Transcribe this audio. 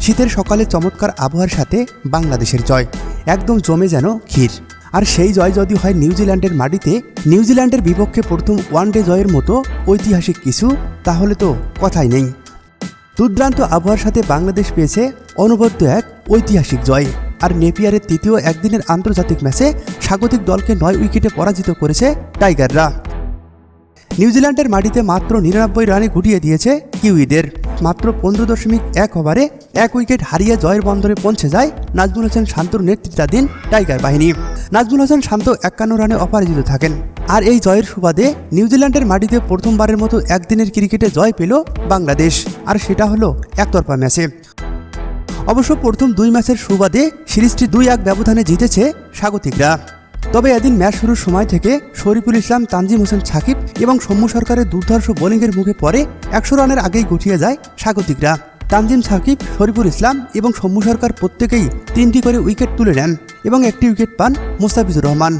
শীতের সকালে চমৎকার আবহাওয়ার সাথে বাংলাদেশের জয় একদম জমে যেন ক্ষীর। আর সেই জয় যদি হয় নিউজিল্যান্ডের মাটিতে, নিউজিল্যান্ডের বিপক্ষে প্রথম ওয়ানডে জয়ের মতো ঐতিহাসিক কিছু, তাহলে তো কথাই নেই। দুর্দান্ত আবহাওয়ার সাথে বাংলাদেশ পেয়েছে অনবদ্য এক ঐতিহাসিক জয়। আর নেপিয়ারের তৃতীয় একদিনের আন্তর্জাতিক ম্যাচে স্বাগতিক দলকে 9 উইকেটে পরাজিত করেছে টাইগাররা। নিউজিল্যান্ডের মাটিতে মাত্র 99 রানে গুটিয়ে দিয়েছে কিউইদের। মাত্র 15.1 ওভারে 1 উইকেট হারিয়ে জয়ের বন্দরে পৌঁছে যায় নাজমুল হোসেন শান্তর নেতৃত্বাধীন টাইগার বাহিনী। নাজমুল হোসেন শান্ত 51 রানে অপরাজিত থাকেন। আর এই জয়ের সুবাদে নিউজিল্যান্ডের মাটিতে প্রথমবারের মতো একদিনের ক্রিকেটে জয় পেল বাংলাদেশ, আর সেটা হলো একতরফা ম্যাচে। অবশ্য প্রথম 2 ম্যাচের সুবাদে সিরিজটি 2-1 ব্যবধানে জিতেছে স্বাগতিকরা। তবে এদিন ম্যাচ শুরুর সময় থেকে শরীফুল ইসলাম, তানজিম হোসেন সাকিব এবং সৌম্য সরকারের দুর্ধর্ষ বোলিংয়ের মুখে পড়ে 100 রানের আগেই গুটিয়ে যায় স্বাগতিকরা। তানজিম, সাকিব, শরীফুল ইসলাম এবং সৌম্য সরকার প্রত্যেকেই 3টি করে উইকেট তুলে নেন এবং 1টি উইকেট পান মুস্তাফিজুর রহমান।